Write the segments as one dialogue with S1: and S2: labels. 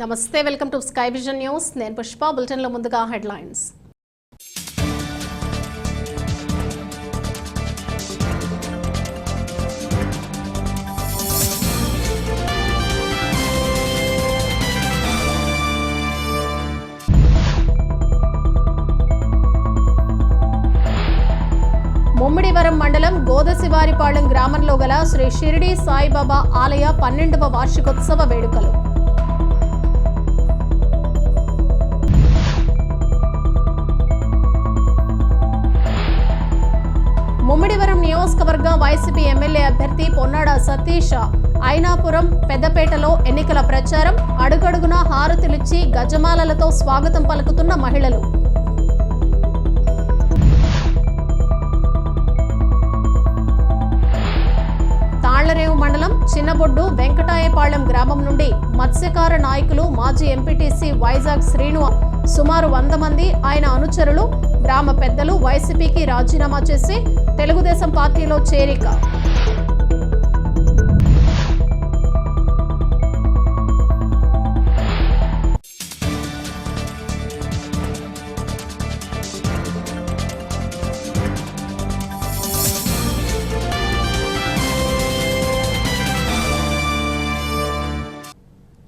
S1: నమస్తే, welcome to sky vision news. నేను పుష్ప. బులెటిన్లో ముందుగా హెడ్లైన్స్. ముమ్మిడివరం మండలం గోదశివారిపాళెం గ్రామంలో గల శ్రీ షిరిడి సాయిబాబా ఆలయ 12వ వార్షికోత్సవ వేడుకలు. ముమ్మిడివరం నియోజకవర్గ వైసీపీ ఎమ్మెల్యే అభ్యర్థి పొన్నాడ సతీష్ ఐనాపురం పెద్దపేటలో ఎన్నికల ప్రచారం. అడుగడుగునా హారతులిచ్చి గజమాలలతో స్వాగతం పలుకుతున్న మహిళలు. తాళ్లరేవు మండలం చిన్నబొడ్డు వెంకటాయపాళెం గ్రామం నుండి మత్స్యకార నాయకులు మాజీ ఎంపీటీసీ వైజాగ్ శ్రీను సుమారు 100 మంది ఆయన అనుచరులు గ్రామ పెద్దలు వైసీపీకి రాజీనామా చేసి తెలుగుదేశం పార్టీలో చేరిక.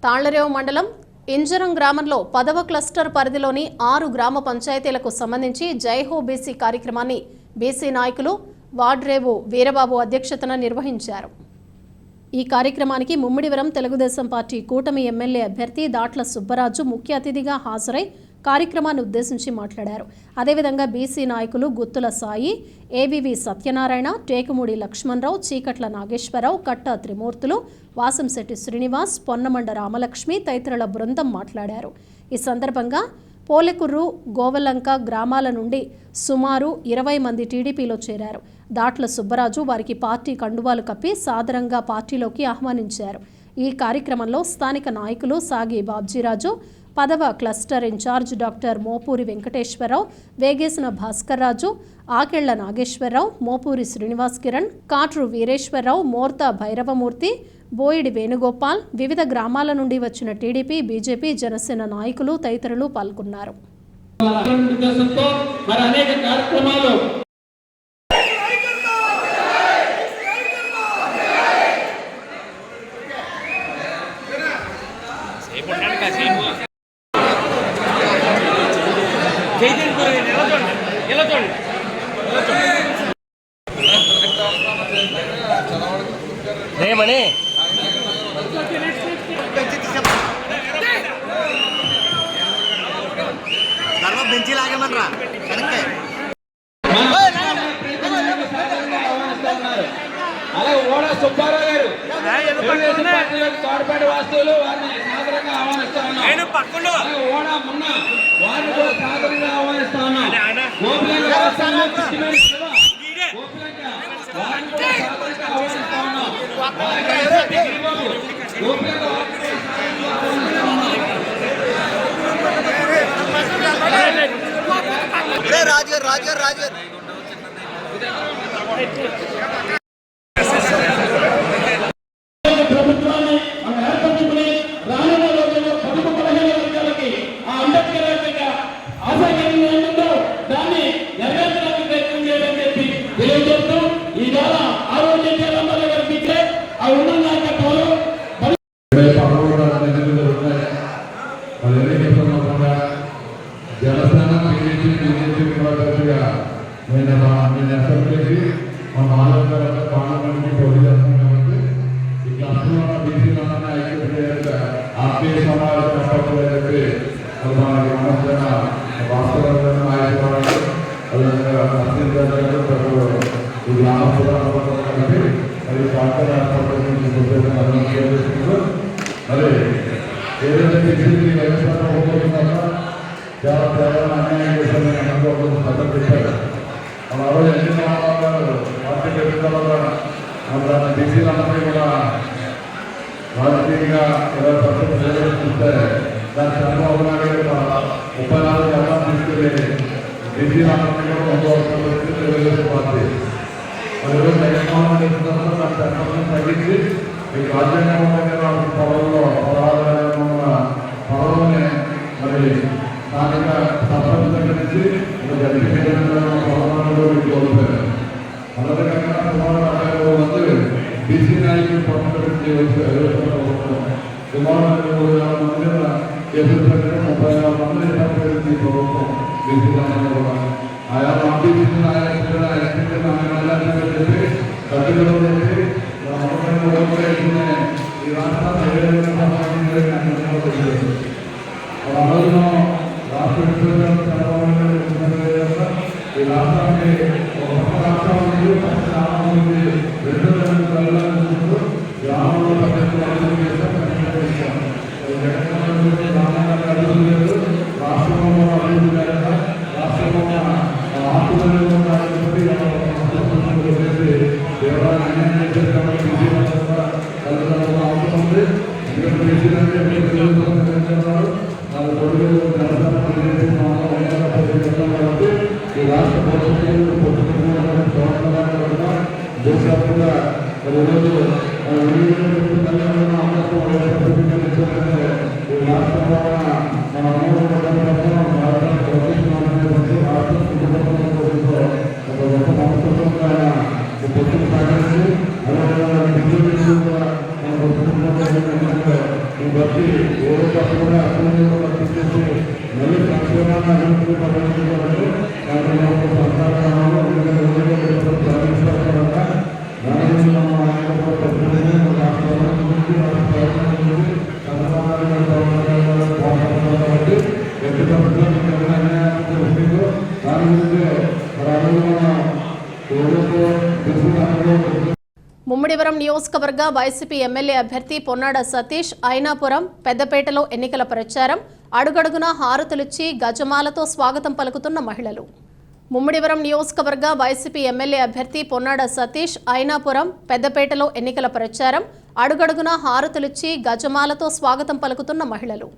S1: తాళ్లరేవు మండలం ఇంజరం గ్రామంలో 10వ క్లస్టర్ పరిధిలోని 6 గ్రామ పంచాయతీలకు సంబంధించి జైహో బీసీ కార్యక్రమాన్ని బీసీ నాయకులు వాడ్రేవు వీరబాబు అధ్యక్షతన నిర్వహించారు. ఈ కార్యక్రమానికి ముమ్మిడివరం తెలుగుదేశం పార్టీ కూటమి ఎమ్మెల్యే అభ్యర్థి దాట్ల సుబ్బరాజు ముఖ్య అతిథిగా హాజరై కార్యక్రమాన్ని ఉద్దేశించి మాట్లాడారు. అదేవిధంగా బీసీ నాయకులు గుత్తుల సాయి, ఏవివి సత్యనారాయణ, టేకుమూడి లక్ష్మణరావు, చీకట్ల నాగేశ్వరరావు, కట్ట త్రిమూర్తులు, వాసంశెట్టి శ్రీనివాస్, పొన్నమండ రామలక్ష్మి తదితరుల బృందం మాట్లాడారు. ఈ సందర్భంగా పోలెకుర్రు, గోవలంక గ్రామాల నుండి సుమారు 20 మంది టీడీపీలో చేరారు. దాట్ల సుబ్బరాజు వారికి పార్టీ కండువాలు కప్పి సాదరంగా పార్టీలోకి ఆహ్వానించారు. ఈ కార్యక్రమంలో స్థానిక నాయకులు సాగి బాబ్జీరాజు, 10వ cluster incharge doctor Mopuri Venkateswararao, Vegesina Bhaskarraju, Akella Nageswararao, Mopuri Srinivas Kiran, Katru Veereswararao, Morta Bhairavamurthy, Boyidi Venugopal, వివిధ గ్రామాల నుండి వచ్చిన టీడీపీ, బీజేపీ, జనసేన నాయకులు తదితరులు పాల్గొన్నారు.
S2: అలాగే ఓడా సుబ్బారావు గారు తోడ్పాటి వాస్తువులు వారిని సాదరంగా ఆహ్వానిస్తా ఉన్నాం. ఓడా మున్న వారిని కూడా సాదరంగా ఆహ్వానిస్తా ఉన్నాం. రాజు ప్రభుత్వాన్ని మనం ఏర్పరచుకుని రానున్న రోజుల్లో 15 వర్గాలకి ఆ అంబేద్కర్ ఆశయంగా ఏముందో దాన్ని నెరవేర్చడానికి ప్రయత్నం చేయాలని చెప్పి తెలియజేస్తూ ఈ ద్వారా ఆరోగ్య కేంద్రాల గారికి ఇచ్చే ఆ ఉన్న నాయకత్వాలు జనసేన మన ఆలోచన పార్లమెంట్కి పోటీ చేస్తాం కాబట్టి ఈ క్లస్టర్ బీసీలోనే ఆర్థిక సమావేశం ఏర్పడలేదంటే మనకి మనసున వాస్తవాలను ఆయుధాలు ఈ గ్రామ కలిపి మరి పార్టీ ఏర్పడుతుందో మరి ఏదైతే బీసీ వ్యవస్థ ఉపయోగించాలో చాలా ప్రజలను అన్యాయం చేశారని అనుకోవడం పద్ధతి పెట్టారు. మన రోజు ఎన్ని పార్టీ పెట్టుకోవాలో మన బీసీలందరినీ కూడా రాజకీయంగా 20% ప్రవేశిస్తే దాని చంద్రబాబు నాయుడు 34 గంటలు తీసుకెళ్ళి బీసీలందరినీ కూడా పొందవలసిన తెలుగుదేశం పార్టీ మరి రోజు జగన్మోహన్ రెడ్డి దాని 10% తగ్గించి మీకు రాజ్యాంగంలో పొలంలో 16
S3: ప్రభుత్వం బీసీలందరూ కూడా ఆయా ఆఫీసులు ఆయా చెప్పి సభ్యులు చెప్పి ఈ రాష్ట్రాలు రాష్ట్ర ఈ రాష్ట్రానికి ఒక రాష్ట్రం ఉంది రెండు గ్రామంలో రాష్ట్రంలో అభివృద్ధి రాష్ట్రంలో ఆస్తులు అవసరం ఉంది ఈ రాష్ట్ర దేశవ్యాప్తంగా ఈరోజు ఈ రాష్ట్రంలో మన ఒక గొప్ప సంస్కృతంగా పొత్తులు సాగించి ఈ బట్టి ఏదో తప్పకుండా అభివృద్ధి వర్తించేసి మళ్ళీ సంక్షేమాన్ని అభివృద్ధి పరమించుకోవాలని
S1: ముమ్మిడివరం నియోజకవర్గ వైసీపీ ఎమ్మెల్యే అభ్యర్థి పొన్నాడ సతీష్ ఐనాపురం పెద్దపేటలో ఎన్నికల ప్రచారం అడుగడుగునా హారతులిచ్చి గజమాలతో స్వాగతం పలుకుతున్న మహిళలు. ముమ్మిడివరం నియోజకవర్గ వైసీపీ ఎమ్మెల్యే అభ్యర్థి పొన్నాడ సతీష్ ఐనాపురం పెద్దపేటలో ఎన్నికల ప్రచారం అడుగడుగునా హారతులిచ్చి గజమాలతో స్వాగతం పలుకుతున్న మహిళలు.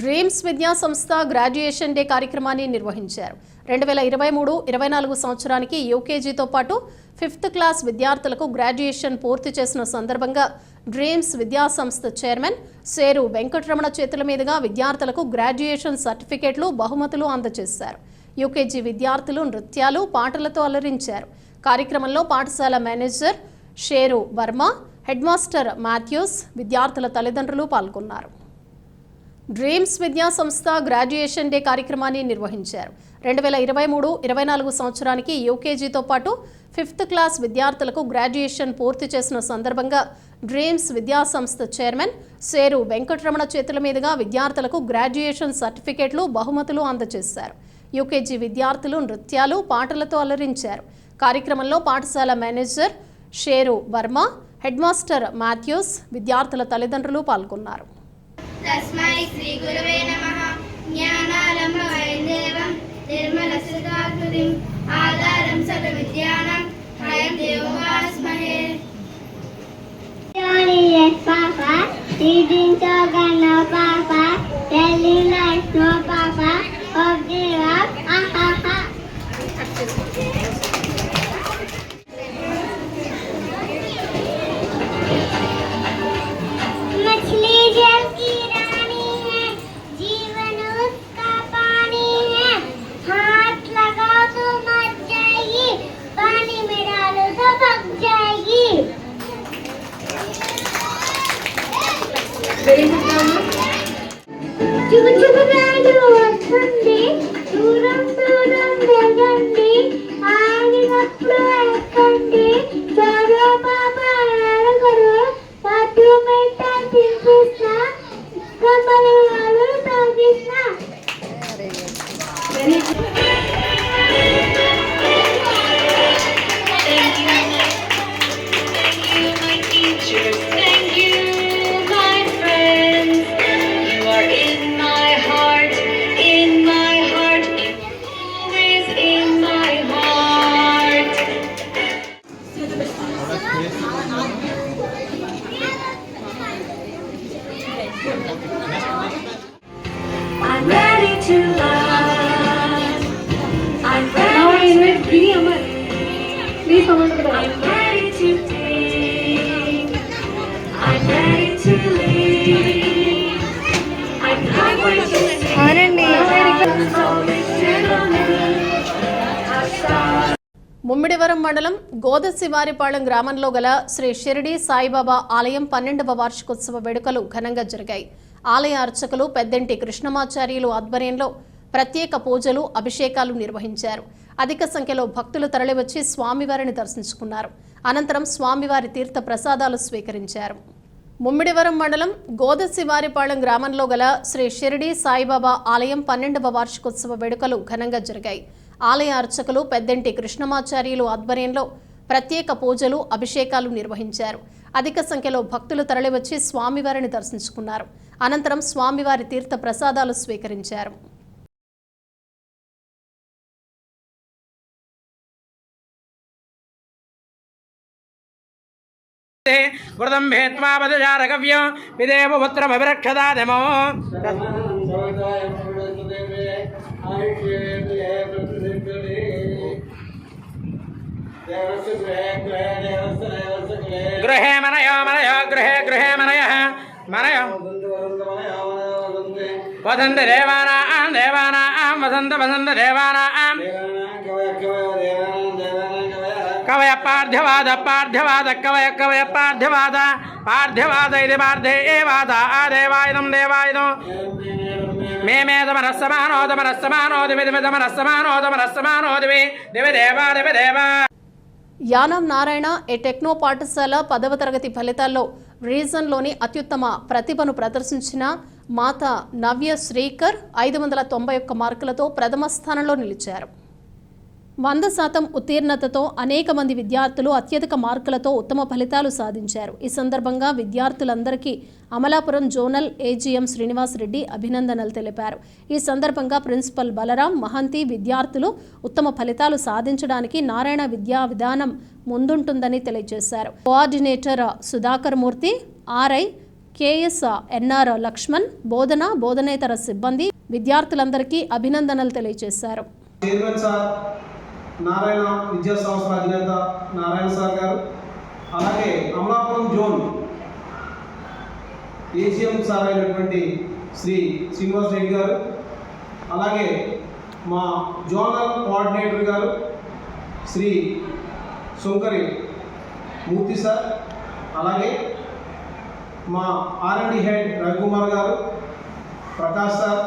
S1: డ్రీమ్స్ విద్యా సంస్థ గ్రాడ్యుయేషన్ డే కార్యక్రమాన్ని నిర్వహించారు. 2023-24 సంవత్సరానికి యూకేజీతో పాటు 5th క్లాస్ విద్యార్థులకు గ్రాడ్యుయేషన్ పూర్తి చేసిన సందర్భంగా డ్రీమ్స్ విద్యా సంస్థ చైర్మన్ సేరు వెంకటరమణ చేతుల మీదుగా విద్యార్థులకు గ్రాడ్యుయేషన్ సర్టిఫికేట్లు, బహుమతులు అందజేశారు. యూకేజీ విద్యార్థులు నృత్యాలు, పాటలతో అలరించారు. కార్యక్రమంలో పాఠశాల manager Sheru Varma, head master Mathews, విద్యార్థుల తల్లిదండ్రులు పాల్గొన్నారు. డ్రీమ్స్ విద్యా సంస్థ గ్రాడ్యుయేషన్ డే కార్యక్రమాన్ని నిర్వహించారు. 2023-24 సంవత్సరానికి యూకేజీతో పాటు 5th క్లాస్ విద్యార్థులకు గ్రాడ్యుయేషన్ పూర్తి చేసిన సందర్భంగా డ్రీమ్స్ విద్యా సంస్థ చైర్మన్ సేరు వెంకటరమణ చేతుల మీదుగా విద్యార్థులకు గ్రాడ్యుయేషన్ సర్టిఫికేట్లు, బహుమతులు అందజేశారు. యూకేజీ విద్యార్థులు నృత్యాలు, పాటలతో అలరించారు. కార్యక్రమంలో పాఠశాల manager Sheru Varma, head master Mathews, విద్యార్థుల తల్లిదండ్రులు పాల్గొన్నారు.
S4: తస్మై శ్రీ గురవే నమః. జ్ఞానారంభం దేవం నిర్మలసుధాకృతిం ఆధారం సర్వ విద్యానాం హయం దేవోపాస్మహే.
S5: Papa, reading slogan no Papa, telling lies no Papa, of the rock, ha ha ha. मछली जल की रानी है, जीवन उसका पानी है, हाथ लगाओ तो मर जाएगी, पानी में डालो तो पक जाएगी. చుగు చుగు గాలి వస్తుంది, దూరం దూరం వెళ్ళండి, ఆగినప్పుడు ఎక్కండి, చలో పాప అడగరు, బాత్రూమ్ ఏంటా తినిపిస్తా, కమ్మలు వాళ్ళు తాగిస్తా.
S4: Thank you, my friends.
S6: I'm ready to love. I'm ready to be. I'm ready to think. I'm ready to live. I'm not going to
S1: Mummidivaram మండలం గోదశివారిపాళెం గ్రామంలో గల శ్రీ షిరిడి సాయిబాబా ఆలయం 12వ వార్షికోత్సవ వేడుకలు ఘనంగా జరిగాయి. ఆలయ అర్చకులు పెద్దంటి కృష్ణమాచార్యులు ఆధ్వర్యంలో ప్రత్యేక పూజలు, అభిషేకాలు నిర్వహించారు. అధిక సంఖ్యలో భక్తులు తరలివచ్చి స్వామివారిని దర్శించుకున్నారు. అనంతరం స్వామివారి తీర్థ ప్రసాదాలు స్వీకరించారు. ముమ్మిడివరం మండలం గోదశివారిపాళెం గ్రామంలో గల శ్రీ షిరిడి సాయిబాబా ఆలయం 12వ వార్షికోత్సవ వేడుకలు ఘనంగా జరిగాయి. ఆలయ అర్చకులు పెద్దంటి కృష్ణమాచార్యులు ఆధ్వర్యంలో ప్రత్యేక పూజలు, అభిషేకాలు నిర్వహించారు. అధిక సంఖ్యలో భక్తులు తరలివచ్చి స్వామివారిని దర్శించుకున్నారు. అనంతరం స్వామివారి తీర్థ ప్రసాదాలు స్వీకరించారు.
S7: వ్రతం భేత్వా వదజారగవ్యం విదేవ పుత్రమభిరక్షదాదమో గృహే మనయో మనయో గృహే గృహే మనయ మనయ వదంత దేవానాం దేవానాం వసంత వసంత దేవానాం కవయ పార్థ్యవాద పార్థ్యవాద కవయ కవయ పార్థ్యవాద పార్థ్యవాద ఇది పార్థేవాద ఆ దేవాయుధం దేవాయుధం మే మే తమరస్సమానో దివి దివి దేవా దివి దేవా.
S1: యానం నారాయణ ఏ టెక్నో పాఠశాల 10వ తరగతి ఫలితాల్లో రీజన్లోని అత్యుత్తమ ప్రతిభను ప్రదర్శించిన మాత నవ్య శ్రీకర్ 591 మార్కులతో ప్రథమ స్థానంలో నిలిచారు. 100% ఉత్తీర్ణతతో అనేక మంది విద్యార్థులు అత్యధిక మార్కులతో ఉత్తమ ఫలితాలు సాధించారు. ఈ సందర్భంగా విద్యార్థులందరికీ అమలాపురం జోనల్ ఏజీఎం శ్రీనివాస్ రెడ్డి అభినందనలు తెలిపారు. ఈ సందర్భంగా ప్రిన్సిపల్ బలరాం మహంతి విద్యార్థులు ఉత్తమ ఫలితాలు సాధించడానికి నారాయణ విద్యా విధానం ముందుంటుందని తెలియజేశారు. కోఆర్డినేటర్ సుధాకర్ మూర్తి, ఆర్ఐ కేఎస్ ఎన్ఆర్ లక్ష్మణ్, బోధనేతర సిబ్బంది విద్యార్థులందరికీ అభినందనలు తెలియజేశారు.
S8: నారాయణ విద్యా సంస్థల అధినేత నారాయణ సార్ గారు, అలాగే అమలాపురం జోన్ ఏజీఎం సార్ అయినటువంటి శ్రీ శ్రీనివాస్ రెడ్డి గారు, అలాగే మా జోనల్ కోఆర్డినేటర్ గారు శ్రీ శంకరి మూర్తి సార్, అలాగే మా ఆర్ఎండి హెడ్ రవికుమార్ గారు, ప్రకాష్ సార్,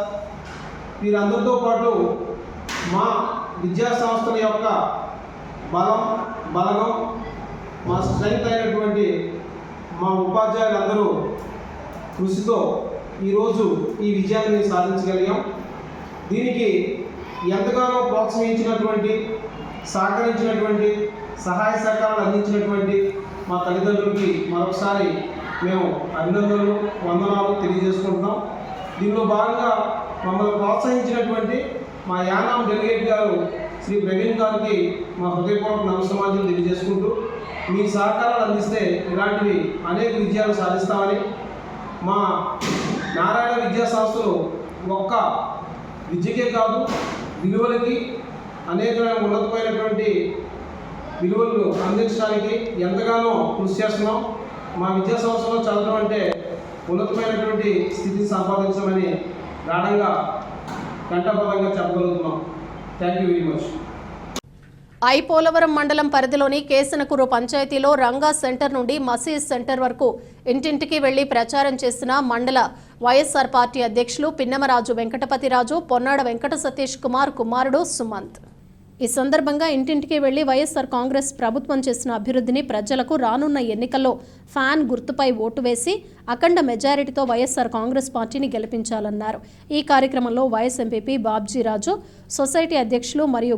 S8: వీరందరితో పాటు మా విద్యా సంస్థల యొక్క బలగం మా స్ట్రెంగ్త్ అయినటువంటి మా ఉపాధ్యాయులందరూ కృషితో ఈరోజు ఈ విజయాన్ని సాధించగలిగాం. దీనికి ఎంతగానో ప్రోత్సహించినటువంటి, సహకరించినటువంటి, సహాయ సహకారాలు అందించినటువంటి మా తల్లిదండ్రులకి మరొకసారి మేము అభినందనలు, వందనాలు తెలియజేసుకుంటున్నాం. దీనిలో భాగంగా మమ్మల్ని ప్రోత్సహించినటువంటి మా యానాం డెలిగేట్ గారు శ్రీ ప్రవీణ్ గారికి మా హృదయపూర్వక నమస్కారాలు తెలియజేసుకుంటూ, మీ సహకారాలు అందిస్తే ఇలాంటివి అనేక విజయాలు సాధిస్తామని, మా నారాయణ విద్యా సంస్థలు ఒక్క విద్యకే కాదు విలువలకి అనేక ఉన్నతమైనటువంటి విలువలు అందించడానికి ఎంతగానో కృషి చేస్తున్నాం. మా విద్యా సంస్థలో చదవడం అంటే ఉన్నతమైనటువంటి స్థితిని సంపాదించమని గాఢంగా కంఠపదంగా చెప్పగలుగుతున్నాం. Thank you very much.
S1: Ipolavaram మండలం పరిధిలోని కేసనకూరు పంచాయతీలో రంగా సెంటర్ నుండి మసీద్ సెంటర్ వరకు ఇంటింటికి వెళ్లి ప్రచారం చేసిన మండల వైఎస్ఆర్ పార్టీ అధ్యక్షులు పిన్నమరాజు వెంకటపతిరాజు, పొన్నాడ వెంకట సతీష్ కుమార్ కుమారుడు సుమంత్. ఈ సందర్భంగా ఇంటింటికి వెళ్లి వైఎస్ఆర్ కాంగ్రెస్ ప్రభుత్వం చేసిన అభివృద్ధిని ప్రజలకు రానున్న ఎన్నికల్లో ఫ్యాన్ గుర్తుపై ఓటు వేసి అఖండ మెజారిటీతో వైఎస్ఆర్ కాంగ్రెస్ పార్టీని గెలిపించాలన్నారు. ఈ కార్యక్రమంలో వైఎస్ ఎంపీపీ బాబ్జీరాజు, సొసైటీ అధ్యక్షులు మరియు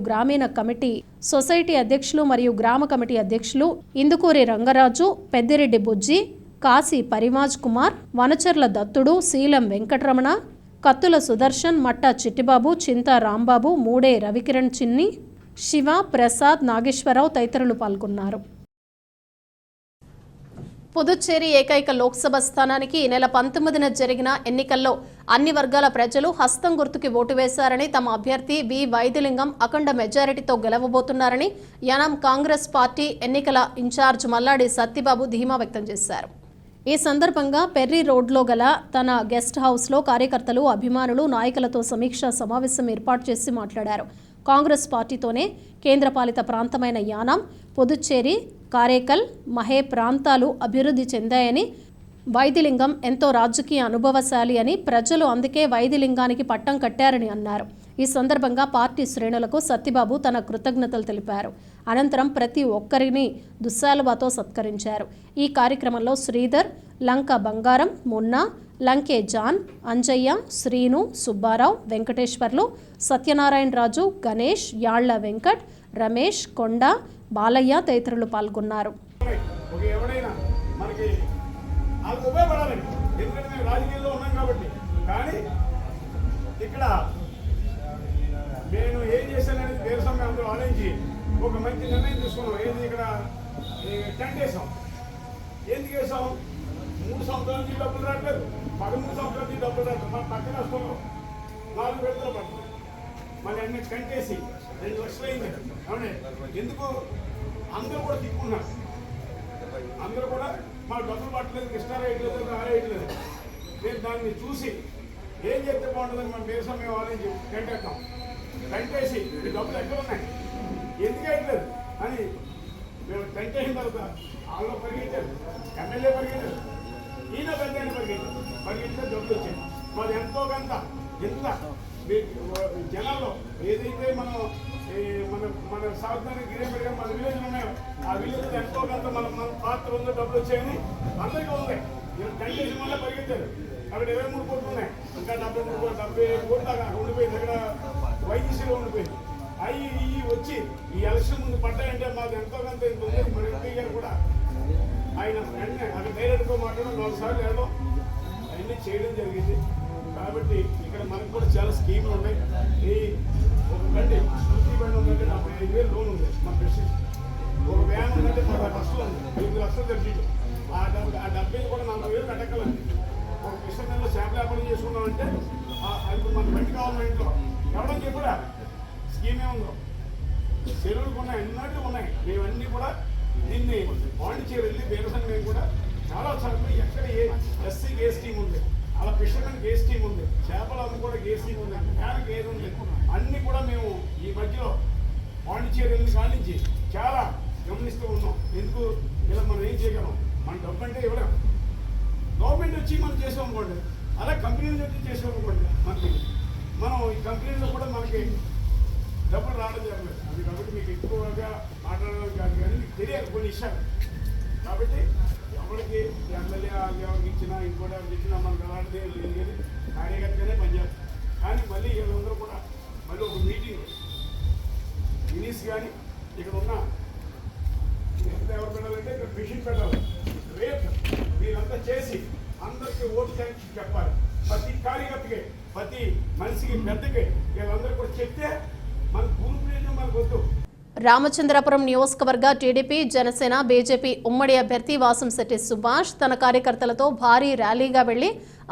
S1: గ్రామ కమిటీ అధ్యక్షులు ఇందుకూరి రంగరాజు, పెద్దిరెడ్డి బుజ్జి, కాశీ పరిమాజ్ కుమార్, వనచర్ల దత్తుడు, శీలం వెంకటరమణ, కత్తుల సుదర్శన్, మట్టా చిట్టిబాబు, చింతా రాంబాబు, మూడే రవికిరణ్ చిన్ని, శివ, ప్రసాద్, నాగేశ్వరరావు తదితరులు పాల్గొన్నారు. పుదుచ్చేరి ఏకైక లోక్సభ స్థానానికి ఈ నెల 19న జరిగిన ఎన్నికల్లో అన్ని వర్గాల ప్రజలు హస్తం గుర్తుకి ఓటు వేశారని, తమ అభ్యర్థి వి వైద్యలింగం అఖండ మెజారిటీతో గెలవబోతున్నారని యానాం కాంగ్రెస్ పార్టీ ఎన్నికల ఇన్ఛార్జ్ మల్లాడి సత్తిబాబు ధీమా వ్యక్తం చేశారు. ఈ సందర్భంగా పెర్రీ రోడ్లో గల తన గెస్ట్ హౌస్లో కార్యకర్తలు, అభిమానులు, నాయకులతో సమీక్షా సమావేశం ఏర్పాటు చేసి మాట్లాడారు. కాంగ్రెస్ పార్టీతోనే కేంద్రపాలిత ప్రాంతమైన యానాం, పుదుచ్చేరి, కారైకల్, మహే ప్రాంతాలు అభివృద్ధి చెందాయని, వైద్యలింగం ఎంతో రాజకీయ అనుభవశాలి అని, ప్రజలు అందుకే వైద్యలింగానికి పట్టం కట్టారని అన్నారు. ఈ సందర్భంగా పార్టీ శ్రేణులకు సత్తిబాబు తన కృతజ్ఞతలు తెలిపారు. అనంతరం ప్రతి ఒక్కరిని దుస్సాలువాతో సత్కరించారు. ఈ కార్యక్రమంలో శ్రీధర్, లంక బంగారం, మున్నా, లంకే జాన్, అంజయ్య, శ్రీను, సుబ్బారావు, వెంకటేశ్వర్లు, సత్యనారాయణరాజు, గణేష్, యాళ్ల వెంకట్, రమేష్, కొండ, బాలయ్య తదితరులు పాల్గొన్నారు.
S9: నేను ఏం చేశాననేది వేరే సమయం అందరూ ఆలోచించి ఒక మంచి నిర్ణయం తీసుకున్నాం. ఏంది ఇక్కడ టెంట్ వేసాం. ఎందుకు వేసాం? 3 సంవత్సరాల నుంచి డబ్బులు రావట్లేదు, 13 సంవత్సరాల నుంచి డబ్బులు రావట్లేదు. మన పక్కన వస్తున్నాం 4 విడతలు పడుతుంది. మళ్ళీ అన్ని టెంట్ వేసి 2 లక్షలు అయింది. అవునే ఎందుకు? అందరూ కూడా తిప్పుకున్నారు. అందరూ కూడా మాకు డబ్బులు పట్టలేదు, కృష్ణారా వేయట్లేదు, ఆరేయట్లేదు. నేను దాన్ని చూసి ఏం చేస్తే బాగుంటుందని మనం వేరే సమయం ఆలోచించి టెంట్ వేద్దాం. టెంట్ వేసి ఈ డబ్బులు ఎక్కడ ఉన్నాయి, ఎందుకు వేయట్లేదు అని మేము టెంట్ వేసిన తర్వాత వాళ్ళు పరిగెత్తారు, ఎమ్మెల్యే పరిగెత్తారు, ఈయన పెద్ద పరిగెత్తే డబ్బులు వచ్చాయి. మరి ఎంతో కొంత ఎంత జనాల్లో ఏదైతే మనం మన సాగుతానికి గిరిపడిగా మన విలేజ్లు ఉన్నాయో ఆ విలేజ్ ఎంతో కొంత మన పాత్ర ఉందో డబ్బులు వచ్చాయని అందరికీ ఉంది. టెంట్ వేసిన వల్ల పరిగెత్తారు. అక్కడ 23 కోట్లు ఉన్నాయి, ఇంకా 70 కోట్లు దాకా ఉండిపోయింది. అక్కడ వైద్యశ్రీలో ఉండిపోయింది. అవి వచ్చి ఈ ఎలక్షన్ ముందు పడ్డాయంటే మాకు ఎంతో కొంత ఇంత ఉంది. మన ఎంపీ గారు కూడా ఆయన వెంటనే అక్కడ డైరెక్ట్గా మాట్లాడడం 4 సార్లు వెళ్ళడం అవన్నీ చేయడం జరిగింది. కాబట్టి ఇక్కడ మనకు కూడా చాలా స్కీములు ఉన్నాయి. ఈ ఒక బండి స్కూటీ బండి ఉందంటే 45,000 లోన్ ఉంది మన ప్రెసిడెంట్. ఒక వ్యాన్ ఉందంటే 10 లక్షలు ఉంది, 8 లక్షలు తెలిసింది. ఆ డబ్బులు కూడా 40,000 కట్టగలండి. ఒక కృష్ణలో చేపల వ్యాపారం చేసుకున్నామంటే ఇప్పుడు మన బండి కావాలి ఇంట్లో ఎవడని చెప్పుడా స్కీమే ఉందో. చెరువులకు ఉన్నాయి, అన్నట్లు ఉన్నాయి. మేమన్నీ కూడా దీన్ని పాండిచేరి వెళ్ళి వ్యవసాయం మేము కూడా చాలా సార్లు ఎక్కడ ఎస్సీకి ఏ స్కీమ్ ఉంది, అలా ఫిషర్మెన్కి ఏ స్కీమ్ ఉంది, చేపలు అమ్ముకోవడానికి ఏ స్కీమ్ ఉంది, ఫ్యాన్కి ఏది ఉంది, అన్నీ కూడా మేము ఈ మధ్యలో పాండిచేరి వెళ్ళి కానించి చాలా గమనిస్తూ ఉన్నాం. ఎందుకు ఇలా మనం ఏం చేయగలం? మన డబ్బు అంటే ఇవ్వలేం. గవర్నమెంట్ వచ్చి మనం చేసాం అనుకోండి, అలా కంపెనీలు వచ్చి చేసాం అనుకోండి, మనం ఈ కంపెనీలో కూడా మనకి డబ్బులు రావడం జరగలేదు. అది కాబట్టి మీకు ఎక్కువగా మాట్లాడడం కాదు, కానీ మీకు తెలియాలి కొన్ని విషయాలు. కాబట్టి ఎవరికి ఎమ్మెల్యే ఎవరికి ఇచ్చినా ఇంకోటి ఎవరికి ఇచ్చినా మనకు అలాంటిది లేదు, కానీ కార్యకర్తగానే పనిచేస్తాం. కానీ మళ్ళీ వీళ్ళందరూ కూడా మళ్ళీ ఒక మీటింగ్ మినిస్ కానీ ఇక్కడ ఉన్న ఎవరు పెట్టాలంటే ఇక్కడ మిషన్ పెట్టాలి. రేపు వీళ్ళంతా చేసి అందరికీ ఓటు చెప్పాలి. ప్రతి కార్యకర్తకి, ప్రతి మనిషికి, పెద్దకి వీళ్ళందరూ కూడా చెప్తే మన భూమి మనకు వద్దు.
S1: రామచంద్రపురం నియోజకవర్గ టీడీపీ, జనసేన, బీజేపీ ఉమ్మడి అభ్యర్థి వాసంశెట్టి సుభాష్ తన కార్యకర్తలతో భారీ ర్యాలీగా వెళ్లి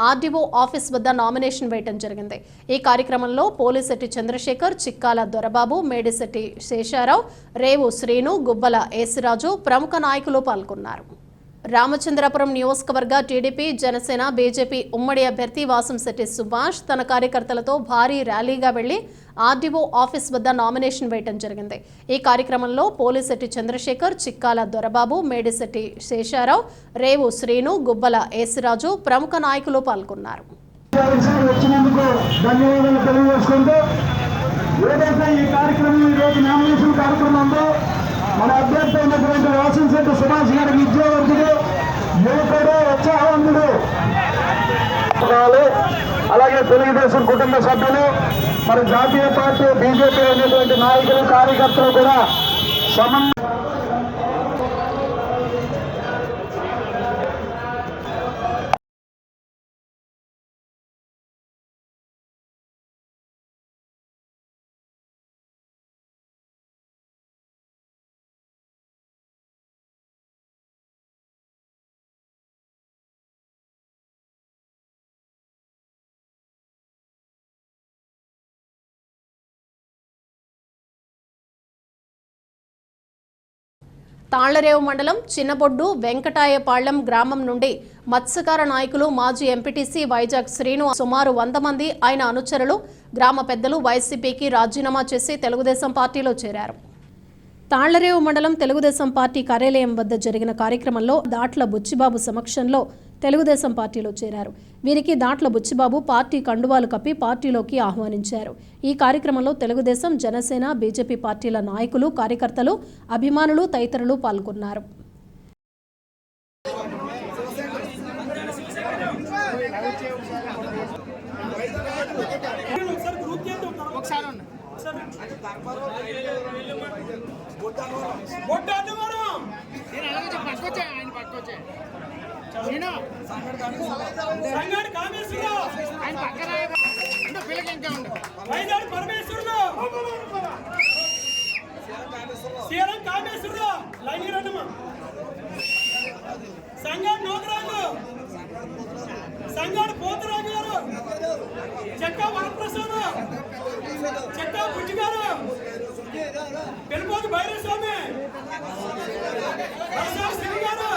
S1: ఆర్డీఓ ఆఫీస్ వద్ద నామినేషన్ వేయడం జరిగింది. ఈ కార్యక్రమంలో పోలిశెట్టి చంద్రశేఖర్, చిక్కాల దొరబాబు, మేడిశెట్టి శేషారావు, రేవు శ్రీను, గుబ్బల ఏసిరాజు ప్రముఖ నాయకులు పాల్గొన్నారు. రామచంద్రపురం నియోజకవర్గ టీడీపీ, జనసేన, బీజేపీ ఉమ్మడి అభ్యర్థి వాసంశెట్టి సుభాష్ తన కార్యకర్తలతో భారీ ర్యాలీగా వెళ్లి ఆర్డీఓ ఆఫీస్ వద్ద నామినేషన్ వేయడం జరిగింది. ఈ కార్యక్రమంలో పోలిశెట్టి చంద్రశేఖర్, చిక్కాల దొరబాబు, మేడిశెట్టి శేషారావు, రేవు శ్రీను, గుబ్బల ఏసిరాజు ప్రముఖ నాయకులు పాల్గొన్నారు.
S10: వచ్చినందుకు ధన్యవాదాలు తెలియజేసుకుంటూ, ఏదైతే ఈ కార్యక్రమం ఈరోజు నామినేషన్ కార్యక్రమం ఉందో మన అభ్యర్థి అయినటువంటి వాసంశెట్టి సుభాష్ గారి విద్యావంతుడు, యువకుడు, ఉత్సాహవంతుడు, అలాగే తెలుగుదేశం కుటుంబ సభ్యులు, మన జాతీయ పార్టీ బీజేపీ అయినటువంటి నాయకులు, కార్యకర్తలు కూడా సమన్వయం
S1: తాళ్లరేవు మండలం చిన్నబొడ్డు వెంకటాయపాళ్యం గ్రామం నుండి మత్స్యకార నాయకులు మాజీ ఎంపీటీసీ వైజాగ్ శ్రీను సుమారు 100 మంది ఆయన అనుచరులు గ్రామ పెద్దలు వైసీపీకి రాజీనామా చేసి తెలుగుదేశం పార్టీలో చేరారు. తాళ్లరేవు మండలం తెలుగుదేశం పార్టీ కార్యాలయం వద్ద జరిగిన కార్యక్రమంలో దాట్ల బుచ్చిబాబు సమక్షంలో తెలుగుదేశం పార్టీలో చేరారు. వీరికి దాట్ల బుచ్చిబాబు పార్టీ కండువాలు కప్పి పార్టీలోకి ఆహ్వానించారు. ఈ కార్యక్రమంలో తెలుగుదేశం, జనసేన, బీజేపీ పార్టీల నాయకులు, కార్యకర్తలు, అభిమానులు తదితరులు పాల్గొన్నారు.
S2: సంగాడు పోతరాజు గారు, చెక్క వరప్రసాద్, చెక్క బుజ్జి గారు, పెనుపోతు భైరస్వామి, ప్రసాద్ సింగ్ గారు,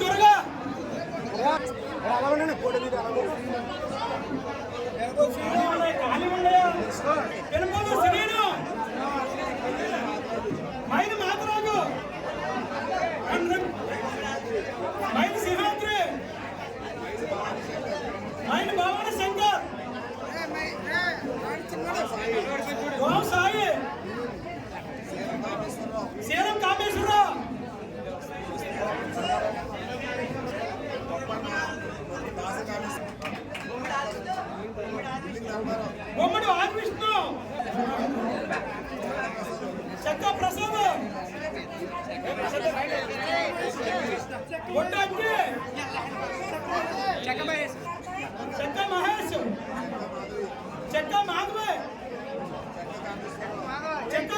S2: దుర్గా మైలు మాతరాజు, మైలు సింహాద్రి, మైలు భవాని శంకర్, గోం సాయి, సీరం కామేశ్వరరావు, బొమ్మడు ఆర్విష్ణు, చెక్క ప్రసాద్, ఒడ్డంకి, చెక్క మహేష్, చెక్క మాధవే, చెక్క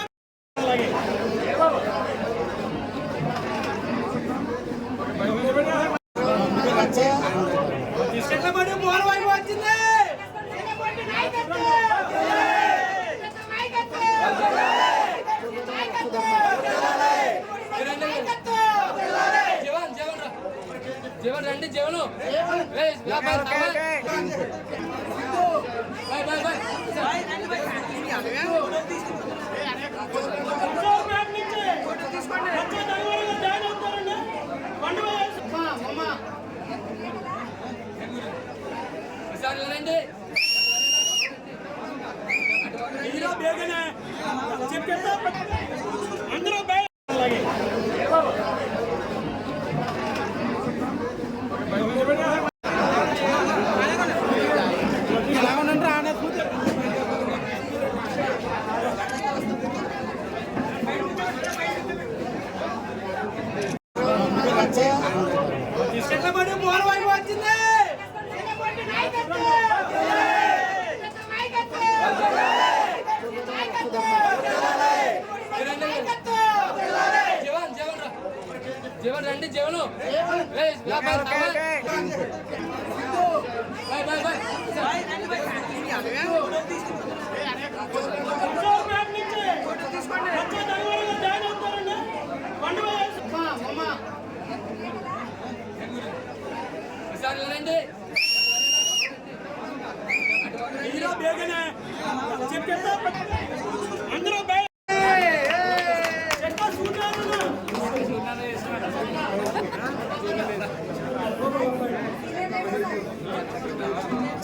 S2: అందరూ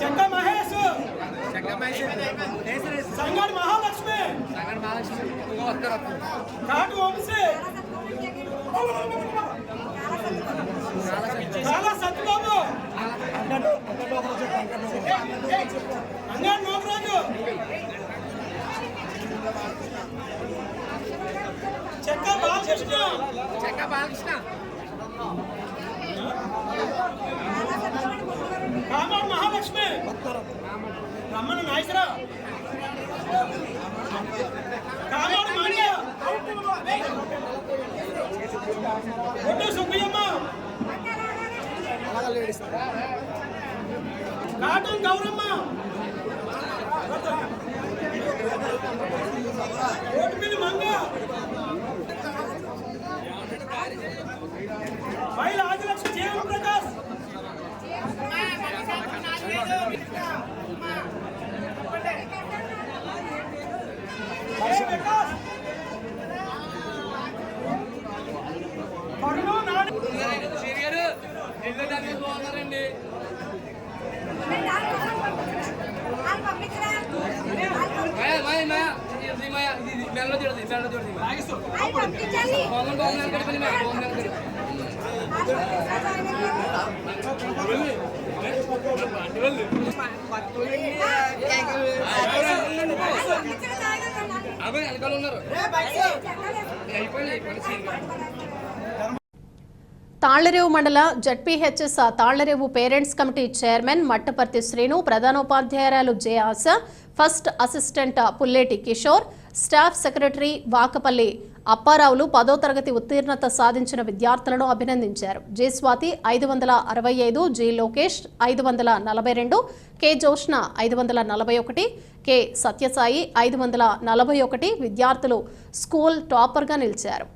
S2: చెక్క మహేష్, సంగడ్ మహాలక్ష్మి, కాటు వంశీ, చాలా సత్యబాబు, అంగడ్ నోగరాజు, చెక్క బాలకృష్ణ, కామన్ మహాలక్ష్మి, రమ్మణ నాయసరా, కామన్ మాన్య, సుబ్బయ్యమ్మ,
S1: తాళ్లరేవు మండల ZPHS Tallarevu parents committee chairman Mattaparthi Srinu, ప్రధానోపాధ్యాయురాలు J Asha, first assistant Pulleti Kishore, staff secretary Vakapalli అప్పారావులు 10వ తరగతి ఉత్తీర్ణత సాధించిన విద్యార్థులను అభినందించారు. J Swathi 565, G Lokesh 542, K Joshna 541, K Satyasai 541 విద్యార్థులు స్కూల్ టాపర్గా నిలిచారు.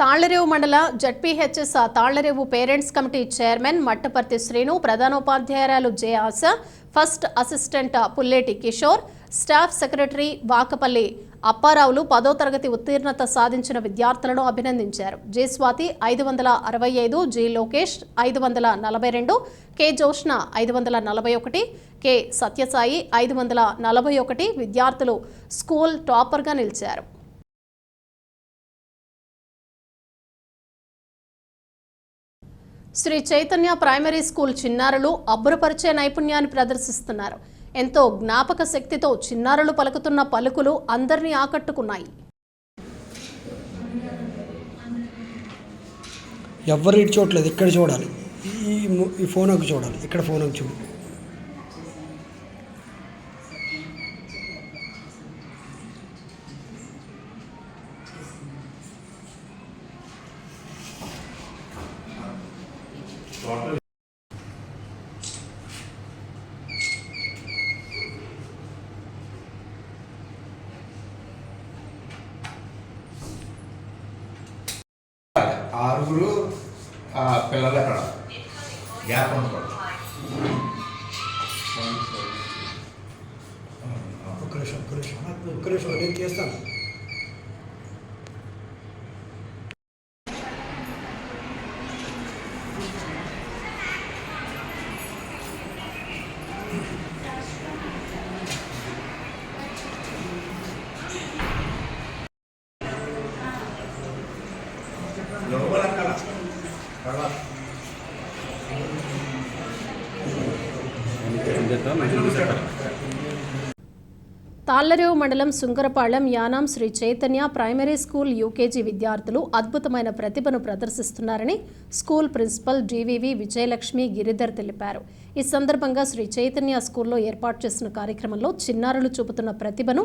S1: తాళ్లరేవు మండల ZPHS Tallarevu parents committee chairman Mattaparthi Srinu, ప్రధానోపాధ్యాయురాలు J Asha, first assistant Pulleti Kishore, staff secretary Vakapalli అప్పారావులు 10వ తరగతి ఉత్తీర్ణత సాధించిన విద్యార్థులను అభినందించారు. J Swathi 565, G Lokesh 542, K Joshna 541, K Satyasai 541 విద్యార్థులు స్కూల్ టాపర్గా నిలిచారు. శ్రీ చైతన్య ప్రైమరీ స్కూల్ చిన్నారులు అబ్బురపరిచే నైపుణ్యాన్ని ప్రదర్శిస్తున్నారు. ఎంతో జ్ఞాపక శక్తితో చిన్నారులు పలుకుతున్న పలుకులు అందరినీ ఆకట్టుకున్నాయి.
S11: ఎవరు ఇటు చూడలేదు, ఇక్కడ చూడాలి, ఈ ఫోన్కి చూడాలి, ఇక్కడ ఫోన్కి చూడు.
S3: ఆరుగురు పిల్లలు అక్కడ గ్యాప్ ఉండకూడదు.
S11: ఒక్క నిమిషం నేను చేస్తాను.
S1: తాళ్లరేవు మండలం Sunkarapalem Yanam Sri Chaitanya primary school UKG విద్యార్థులు అద్భుతమైన ప్రతిభను ప్రదర్శిస్తున్నారని school principal DVV Vijayalakshmi Giridhar తెలిపారు. ఈ సందర్భంగా శ్రీ చైతన్య స్కూల్లో ఏర్పాటు చేసిన కార్యక్రమంలో చిన్నారులు చూపుతున్న ప్రతిభను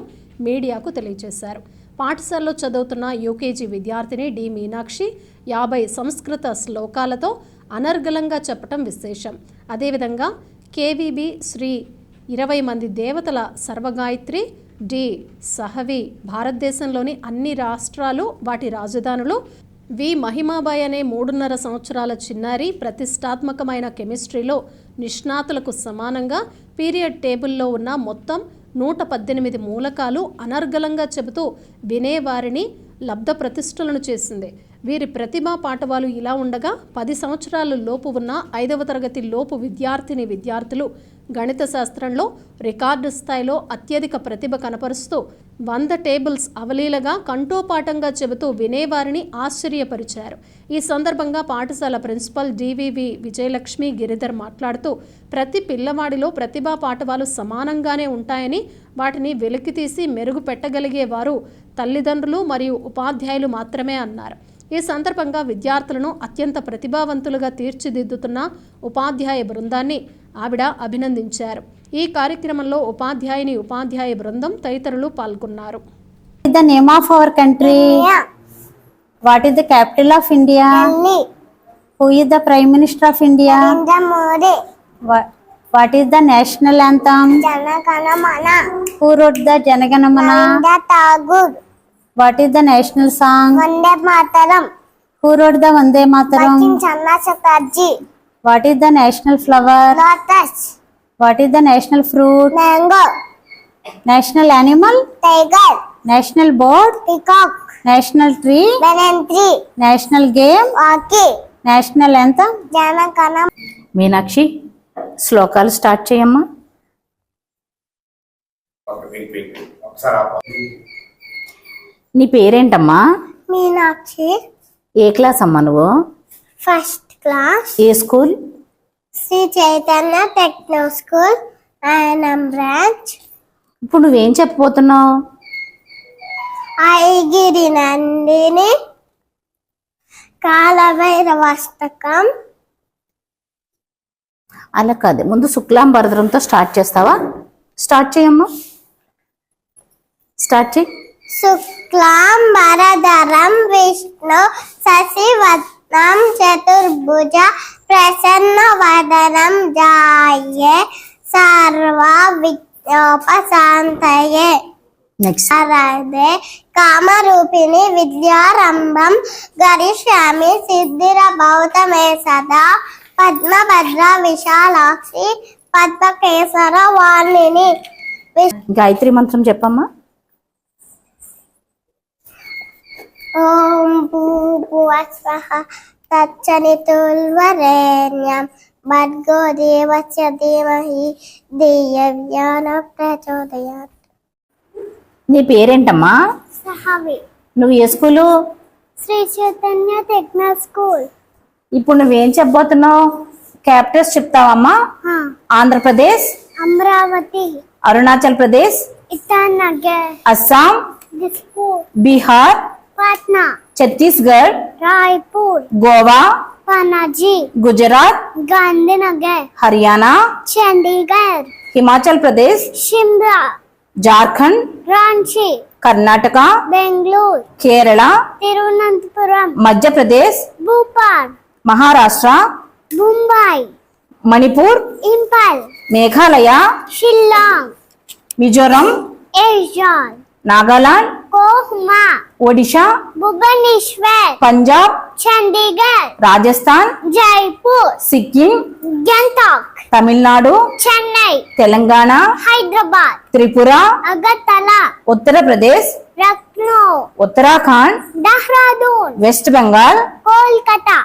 S1: మీడియాకు తెలియజేశారు. పాఠశాలలో చదువుతున్న యూకేజీ విద్యార్థిని డి మీనాక్షి 50 సంస్కృత శ్లోకాలతో అనర్గళంగా చెప్పటం విశేషం. అదేవిధంగా కేవీబీ శ్రీ 20 మంది దేవతల సర్వగాయత్రి డి సహవి భారతదేశంలోని అన్ని రాష్ట్రాలు వాటి రాజధానులు వి మహిమాబాయ్ అనే 3.5 సంవత్సరాల చిన్నారి ప్రతిష్టాత్మకమైన కెమిస్ట్రీలో నిష్ణాతులకు సమానంగా పీరియడ్ టేబుల్లో ఉన్న మొత్తం 118 మూలకాలు అనర్గళంగా చెబుతూ వినేవారిని లబ్ధ ప్రతిష్ఠలను చేసింది. వీరి ప్రతిభా పాఠవాలు ఇలా ఉండగా 10 సంవత్సరాల లోపు ఉన్న 5వ తరగతి లోపు విద్యార్థులు గణిత శాస్త్రంలో రికార్డు స్థాయిలో అత్యధిక ప్రతిభ కనపరుస్తూ 100 టేబుల్స్ అవలీలగా కంఠోపాఠంగా చెబుతూ వినేవారిని ఆశ్చర్యపరిచారు. ఈ సందర్భంగా పాఠశాల ప్రిన్సిపల్ డివివి విజయలక్ష్మి గిరిధర్ మాట్లాడుతూ ప్రతి పిల్లవాడిలో ప్రతిభా పాఠవాలు సమానంగానే ఉంటాయని వాటిని వెలికితీసి మెరుగు పెట్టగలిగే వారు తల్లిదండ్రులు మరియు ఉపాధ్యాయులు మాత్రమే అన్నారు. ఈ సందర్భంగా విద్యార్థులను అత్యంత ప్రతిభావంతులుగా తీర్చిదిద్దుతున్న ఉపాధ్యాయ బృందాన్ని ఆవిడ అభినందించారు. ఈ కార్యక్రమంలో ఉపాధ్యాయ బృందం తదితరులు పాల్గొన్నారు.
S5: The name of our country? What is the capital of India? Delhi. Who is the Prime Minister of India? Narendra Modi. What is the national anthem? Jana Gana Mana. Who wrote the Jana Gana Mana? Rabindranath Tagore. What is the national song? Vande Mataram. Who wrote the Vande Mataram? Bankim Chandra Chatterjee. What is the national flower? Lotus. What is the national fruit?
S10: Mango.
S5: National animal?
S10: Tiger.
S5: National bird?
S10: Peacock.
S5: National tree?
S10: Banana tree.
S5: National game?
S10: Hockey.
S5: National anthem?
S10: Janakanam.
S6: Meenakshi శ్లోకాలు start చేయమ్మా. నీ పేరేంటమ్మా?
S10: Meenakshi.
S6: ఏ class అమ్మా నువ్వు?
S10: First class.
S6: ఏ school?
S10: Sri Chaitanya Techno School. Anam branch.
S6: ఇప్పుడు నువ్వేం చెప్పబోతున్నావు?
S10: Aigiri Nandini. Kalavairavaštakam.
S6: అలా కాదు, ముందు శుక్లాం భరద్రంతో స్టార్ట్ చేస్తావా? స్టార్ట్ చేయమ్మా, స్టార్ట్ చేయి.
S10: శుక్లాం వరదరం విష్ణు శశివర్ణం చతుర్భుజ ప్రసన్న వదనం జాయే సర్వ విఘ్నోపశాంతయే.
S6: నెక్స్ట్.
S10: రాధే కామరూపిణి విద్యారంభం గరిష్యామి సిద్ధిరభౌత మే సదా పద్మభద్ర విశాలాక్షి పద్మకేసర వాణిని.
S6: గాయత్రి మంత్రం చెప్పమ్మా.
S10: ఓం భూర్భువస్వః తచ్చనితుల్వరేణ్యం భర్గో దేవస్య ధీమహి ధియో యో ప్రచోదయాత్.
S6: నీ పేరేంటమ్మా?
S10: సహవి.
S6: నువ్వు ఏ school?
S10: Sri Chaitanya techno school.
S6: ఇప్పుడు నువ్వేం చెప్పబోతున్నావు? క్యాపిటల్స్ చెప్తావమ్మా. Andhra Pradesh,
S10: Amaravati,
S6: Arunachal Pradesh,
S10: Itanagar,
S6: Assam,
S10: Dispur,
S6: Bihar,
S10: Patna,
S6: Chhattisgarh,
S10: Raipur,
S6: Goa,
S10: Panaji,
S6: Gujarat,
S10: Gandhinagar,
S6: Haryana,
S10: Chandigarh,
S6: Himachal Pradesh,
S10: Shimla,
S6: Jharkhand,
S10: Ranchi,
S6: Karnataka,
S10: Bengaluru,
S6: Kerala,
S10: Thiruvananthapuram,
S6: Madhya Pradesh,
S10: Bhopal,
S6: Maharashtra,
S10: Mumbai,
S6: Manipur,
S10: Imphal,
S6: Meghalaya,
S10: Shillong,
S6: Mizoram,
S10: Aizawl,
S6: Nagaland,
S10: Kohima,
S6: Odisha,
S10: Bhubaneswar,
S6: Punjab,
S10: Chandigarh,
S6: Rajasthan,
S10: Jaipur,
S6: Sikkim,
S10: Gangtok,
S6: Tamil Nadu,
S10: Chennai,
S6: Telangana,
S10: Hyderabad,
S6: Tripura,
S10: Agartala,
S6: Uttar Pradesh,
S10: Lucknow,
S6: Uttarakhand,
S10: Dehradun,
S6: west Bengal,
S10: Kolkata.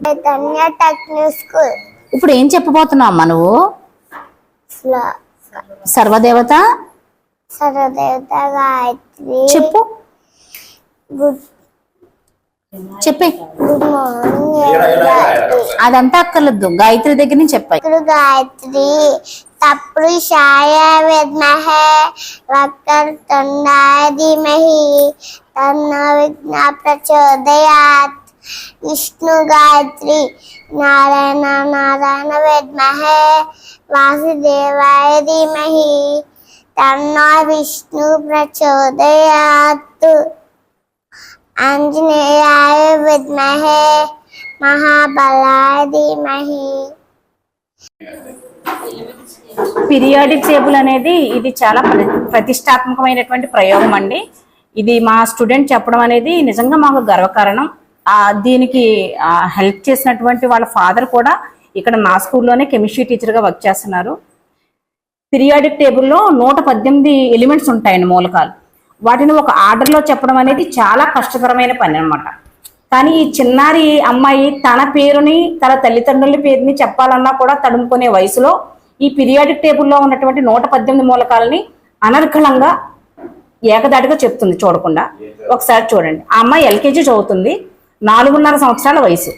S10: Chaitanya techno school.
S6: ఇప్పుడు ఏం చెప్పబోతున్నావు అమ్మా నువ్వు? సర్వదేవత
S10: సర్వదేవత గాయత్రి.
S6: చెప్పు, చెప్పే.
S10: Good morning.
S6: అదంతా అక్కర్లేదు, గాయత్రి దగ్గర నుంచి చెప్పాయి.
S10: గాయత్రి తప్పుడు షాయ విద్మహే వక్రతుండాయ ధీమహి తన్నో విఘ్న ప్రచోదయాత్. విష్ణు గాయత్రి నారాయణ నారాయణ విద్మహే వాసుదేవాయ ధీమహి తన్నో విష్ణు ప్రచోదయాత్. ఆంజనేయాయ విద్మహే మహాబలాయ ధీమహి.
S6: పీరియాడిక్ టేబుల్ అనేది ఇది చాలా ప్రతిష్టాత్మకమైనటువంటి ప్రయోగం అండి. ఇది మా స్టూడెంట్ చెప్పడం అనేది నిజంగా మాకు గర్వకారణం. దీనికి హెల్ప్ చేసినటువంటి వాళ్ళ ఫాదర్ కూడా ఇక్కడ నా స్కూల్లోనే కెమిస్ట్రీ టీచర్గా వర్క్ చేస్తున్నారు. పీరియాడిక్ టేబుల్లో 118 ఎలిమెంట్స్ ఉంటాయండి, మూలకాలు. వాటిని ఒక ఆర్డర్లో చెప్పడం అనేది చాలా కష్టతరమైన పని అనమాట. కానీ ఈ చిన్నారి అమ్మాయి తన పేరుని తన తల్లిదండ్రుల పేరుని చెప్పాలన్నా కూడా తడుముకునే వయసులో ఈ పీరియాడిక్ టేబుల్లో ఉన్నటువంటి 118 మూలకాలని అనర్గళంగా ఏకదాటిగా చెప్తుంది చూడకుండా. ఒకసారి చూడండి. ఆ అమ్మాయి ఎల్కేజీ చదువుతుంది, 4.5 సంవత్సరాల వయసు.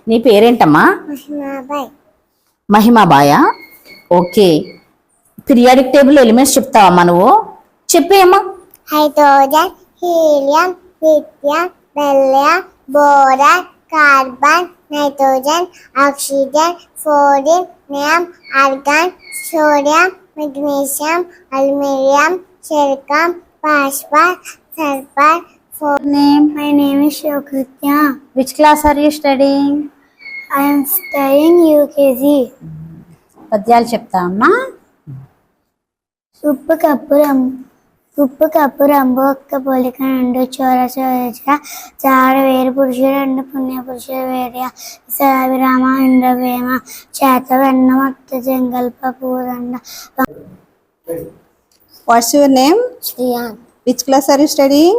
S6: నీ పేరేంటమ్మా? Mahimabaya. Okay, periodic table elements చెప్తావమ్మా నువ్వు? చెప్పేయమ్మా.
S10: Hydrogen, helium, lithium, beryllium, boron, carbon, nitrogen, oxygen, fluorine, neon, argon, sodium, magnesium, aluminium, silicon, phosphorus, sulphur. My name is Shokritya.
S5: Which class are you studying?
S10: I am studying UKG.
S5: పద్యాలు చెప్తావమ్మా?
S10: ఉప్పు కప్పురం
S5: ఉప్పు cup రంబు ఒక్క పోలిక నుండు చోర చోర చాడ వేరు పురుషుడు రెండు పుణ్య పురుషుడు వేర్య విరామ ఇంద్రవేమ చేత వెన్న మొత్త జంగల్ప పూరండ.
S12: What's your name?
S5: Shriyan.
S12: Which class are you studying?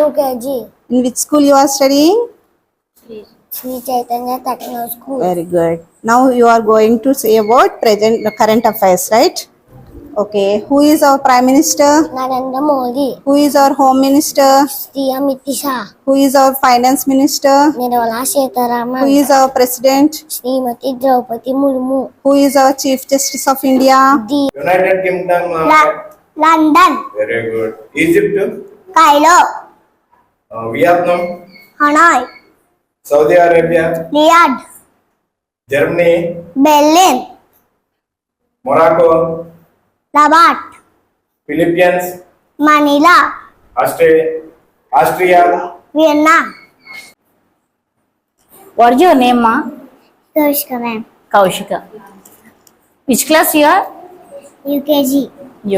S5: UKG.
S12: In which school you are studying?
S5: Sri Chaitanya Techno School.
S12: Very good. Now you are going to say about current affairs, right? Okay. Who is our Prime Minister?
S5: Narendra Modi.
S12: Who is our Home Minister?
S5: Shri Amit Shah.
S12: Who is our Finance Minister?
S5: Nirmala Sitharaman.
S12: Who is our President?
S5: Srimati Draupadi Murmu.
S12: Who is our Chief Justice of India?
S10: United Kingdom.
S5: London.
S10: Very good. Egypt.
S5: Cairo.
S10: Vietnam.
S5: Hanoi.
S10: Saudi Arabia.
S5: Riyadh.
S10: Germany.
S5: Berlin.
S10: Morocco.
S5: Rabat.
S10: Philippines.
S5: Manila.
S10: Austria.
S5: Vienna.
S6: What is your name, ma?
S5: Kaushika ma'am.
S6: Kaushika. Which class you are?
S5: UKG.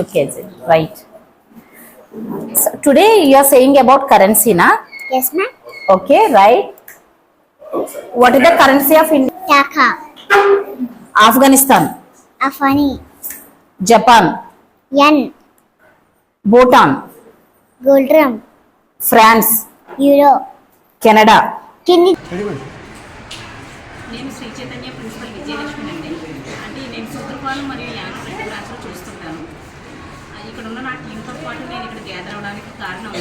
S6: UKG, right. So today you are saying about currency, na?
S5: Yes ma'am.
S6: Okay, right. What is the currency of India?
S5: Taka.
S6: Afghanistan,
S5: Afani.
S6: Japan,
S5: Yen.
S6: Bhutan,
S5: Gold drum.
S6: France,
S5: Euro.
S6: Canada.
S5: Kini.
S13: నేను Shri Chaitanya principal Vijayalakshmi అండి. అంటే నేను సూత్రపాలెం మరియు యానం రెండు బ్రాంచ్లో చూస్తుంటాను. ఇక్కడ ఉన్న నా టీంతో పాటు నేను ఇక్కడ గ్యాదర్ అవడానికి కారణం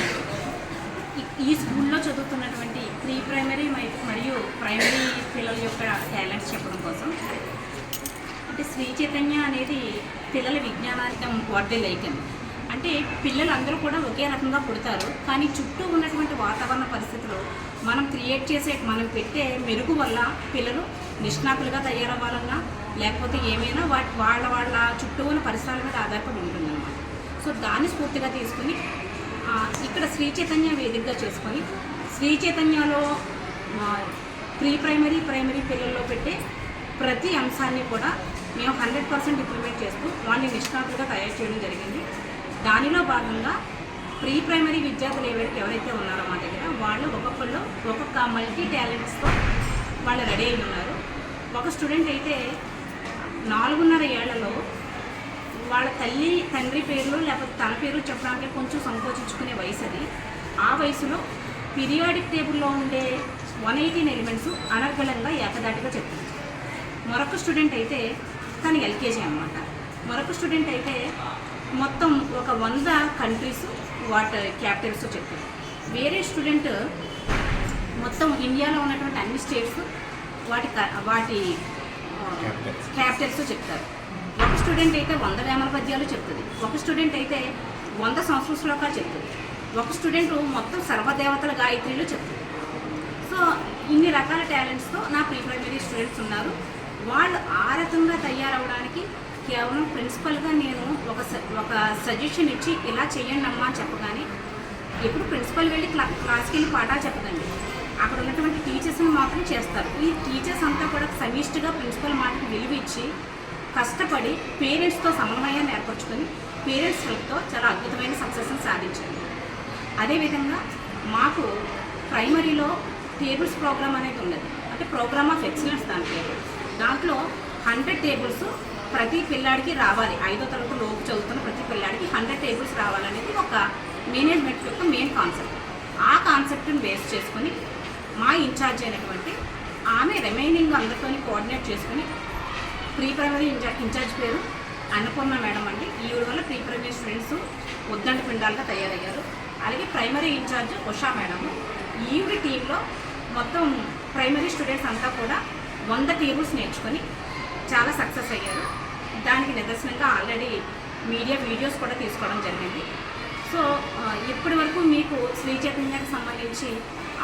S13: ఈ స్కూల్లో చదువుతున్నటువంటి ప్రీ ప్రైమరీ మరియు ప్రైమరీ పిల్లల యొక్క టాలెంట్స్ చెప్పడం కోసం. అంటే శ్రీ చైతన్య అనేది పిల్లల విజ్ఞానానికి వాట్ లైకన్. అంటే పిల్లలందరూ కూడా ఒకే రకంగా పుడతారు, కానీ చుట్టూ ఉన్నటువంటి వాతావరణ పరిస్థితులు మనం క్రియేట్ చేసే మనం పెట్టే మెరుగు వల్ల పిల్లలు నిష్ణాతులుగా తయారవ్వాలన్నా లేకపోతే ఏమైనా వాళ్ళ చుట్టూ ఉన్న పరిసరాల మీద ఆధారపడి ఉంటుందన్నమాట. సో దాన్ని స్ఫూర్తిగా తీసుకుని ఇక్కడ శ్రీ చైతన్య వేదికగా చేసుకొని శ్రీ చైతన్యలో ప్రీ ప్రైమరీ పిల్లల్లో పెట్టే ప్రతి అంశాన్ని కూడా మేము 100% ఇంప్లిమెంట్ చేస్తూ వాళ్ళని నిష్ణాతులుగా తయారు చేయడం జరిగింది. దానిలో భాగంగా ప్రీ ప్రైమరీ విద్యార్థులు ఎవరైతే ఉన్నారో మా దగ్గర వాళ్ళు ఒక్కొక్కళ్ళు ఒక్కొక్క మల్టీ టాలెంట్స్తో వాళ్ళు రెడీ అయి ఉన్నారు. ఒక స్టూడెంట్ అయితే 4.5 ఏళ్లలో వాళ్ళ తండ్రి పేర్లు లేకపోతే తన పేరు చెప్పడానికి కొంచెం సంకోచించుకునే వయసు అది. ఆ వయసులో పీరియాడిక్ టేబుల్లో ఉండే 118 ఎలిమెంట్స్ అనర్గళంగా ఏకదాటిగా చెప్తుంది. మరొక స్టూడెంట్ అయితే తను ఎల్కేజీ అన్నమాట. మరొక స్టూడెంట్ అయితే మొత్తం ఒక 100 కంట్రీస్ వాటి క్యాపిటల్స్ చెప్తుంది. వేరే స్టూడెంట్ మొత్తం ఇండియాలో ఉన్నటువంటి అన్ని స్టేట్స్ వాటి క్యాపిటల్స్ చెప్తారు. ఒక స్టూడెంట్ అయితే 100 వేమన పద్యాలు చెప్తుంది. ఒక స్టూడెంట్ అయితే 100 సంస్కృత శ్లోకాలు చెప్తుంది. ఒక స్టూడెంట్ మొత్తం సర్వదేవతల గాయత్రిలు చెప్తుంది. సో ఇన్ని రకాల టాలెంట్స్తో నా ప్రీ ప్రైమరీ స్టూడెంట్స్ ఉన్నారు. వాళ్ళు ఆ రకంగా తయారవడానికి కేవలం ప్రిన్సిపల్గా నేను ఒక సజెషన్ ఇచ్చి ఇలా చేయండి అమ్మా అని చెప్పగానే ఎప్పుడు ప్రిన్సిపల్ వెళ్ళి క్లాస్కి వెళ్ళి పాఠాలు చెప్పదండి. అక్కడ ఉన్నటువంటి టీచర్స్ని మాత్రం చేస్తారు. ఈ టీచర్స్ అంతా కూడా సమిష్టిగా ప్రిన్సిపల్ మాటకి విలువ ఇచ్చి కష్టపడి పేరెంట్స్తో సమన్వయాన్ని ఏర్పరచుకొని పేరెంట్స్ హెల్ప్తో చాలా అద్భుతమైన సక్సెస్ని సాధించారు. అదేవిధంగా మాకు ప్రైమరీలో టేబుల్స్ ప్రోగ్రామ్ అనేది ఉన్నది. అంటే ప్రోగ్రామ్ ఆఫ్ ఎక్సలెన్స్ దాని పేరు. దాంట్లో 100 టేబుల్స్ ప్రతి పిల్లాడికి రావాలి. 5వ తరగతి లోపు చదువుతున్న ప్రతి పిల్లాడికి 100 టేబుల్స్ రావాలనేది ఒక మేనేజ్మెంట్ యొక్క మెయిన్ కాన్సెప్ట్. ఆ కాన్సెప్ట్ని బేస్ చేసుకొని మా ఇన్ఛార్జ్ అయినటువంటి ఆమె రిమైనింగ్ అందరితో కోఆర్డినేట్ చేసుకుని ప్రీ ప్రైమరీ ఇన్ఛార్జ్ పేరు అన్నపూర్ణ మేడం అండి. ఈవిడ వల్ల ప్రీ ప్రైమరీ స్టూడెంట్స్ ఉద్దండ పిండాలుగా తయారయ్యారు. అలాగే ప్రైమరీ ఇన్ఛార్జ్ ఉషా మేడము. ఈవిడ టీంలో మొత్తం ప్రైమరీ స్టూడెంట్స్ అంతా కూడా 100 టేబుల్స్ నేర్చుకొని చాలా సక్సెస్ అయ్యారు. దానికి నిదర్శనంగా ఆల్రెడీ మీడియా వీడియోస్ కూడా తీసుకోవడం జరిగింది. సో ఇప్పటి వరకు మీకు శ్రీ చైతన్యకి సంబంధించి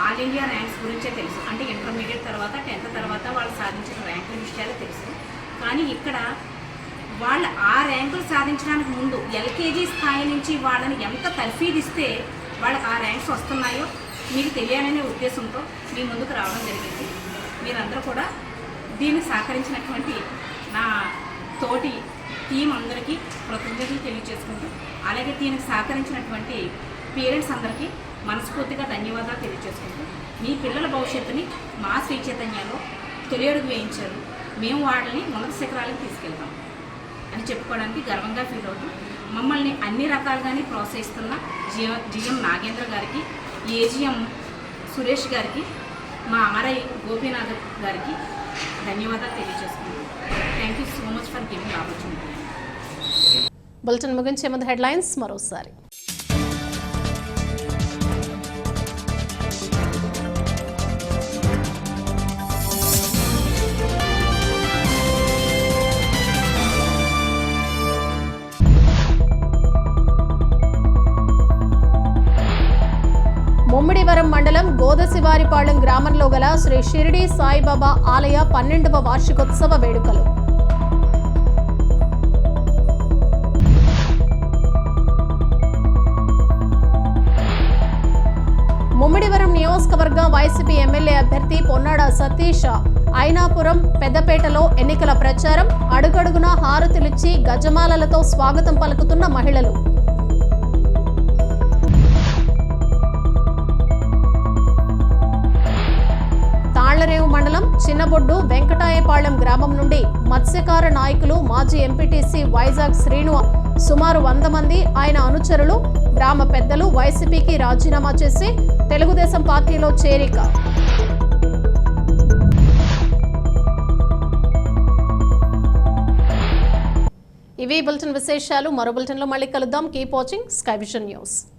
S13: ఆల్ ఇండియా ర్యాంక్స్ గురించే తెలుసు. అంటే ఇంటర్మీడియట్ తర్వాత 10th తర్వాత వాళ్ళు సాధించిన ర్యాంకుల విషయాలే తెలుసు. కానీ ఇక్కడ వాళ్ళు ఆ ర్యాంకులు సాధించడానికి ముందు ఎల్కేజీ స్థాయి నుంచి వాళ్ళని ఎంత తర్ఫీదిస్తే వాళ్ళకి ఆ ర్యాంక్స్ వస్తున్నాయో మీకు తెలియాలనే ఉద్దేశంతో మీ ముందుకు రావడం జరిగింది. మీరందరూ కూడా దీన్ని సహకరించినటువంటి నా తోటి టీం అందరికీ కృతజ్ఞతలు తెలియజేసుకుంటూ, అలాగే దీనికి సహకరించినటువంటి పేరెంట్స్ అందరికీ మనస్ఫూర్తిగా ధన్యవాదాలు తెలియజేసుకుంటూ, మీ పిల్లల భవిష్యత్తుని మా శ్రీ చైతన్యలో తొలి అడుగు వేయించారు, మేము వాళ్ళని ఉన్నత శిఖరాలకు తీసుకెళ్తాం అని చెప్పుకోవడానికి గర్వంగా ఫీల్ అవుతూ, మమ్మల్ని అన్ని రకాలుగానే ప్రోత్సహిస్తున్న జిఎం నాగేంద్ర గారికి, ఏజిఎం సురేష్ గారికి, మా అమరై గోపీనాథ్ గారికి ధన్యవాదాలు తెలియజేసుకుంటాం. Thank you so much for giving opportunity.
S1: Bulletin ముగించే ముందు హెడ్లైన్స్ మరోసారి. ముమ్మిడివరం మండలం గోదశివారిపాళెం గ్రామంలో గల శ్రీ షిరిడి సాయిబాబా ఆలయ 12వ వార్షికోత్సవ వేడుకలు. ముమ్మిడివరం నియోజకవర్గ వైసీపీ ఎమ్మెల్యే అభ్యర్థి పొన్నాడ సతీష్ ఐనాపురం పెద్దపేటలో ఎన్నికల ప్రచారం. అడుగడుగునా హారతులిచ్చి గజమాలలతో స్వాగతం పలుకుతున్న మహిళలు. తాళ్లరేవు మండలం చిన్నబొడ్డు వెంకటాయపాళెం గ్రామం నుండి మత్స్యకార నాయకులు మాజీ ఎంపీటీసీ వైజాగ్ శ్రీను సుమారు 100 మంది ఆయన అనుచరులు, గ్రామ పెద్దలు వైసీపీకి రాజీనామా చేసి తెలుగుదేశం పార్టీలో చేరిక. ఇవి బులెటిన్ విశేషాలు. మరో బులెటిన్లో మళ్ళీ కలుద్దాం. Keep watching sky vision news.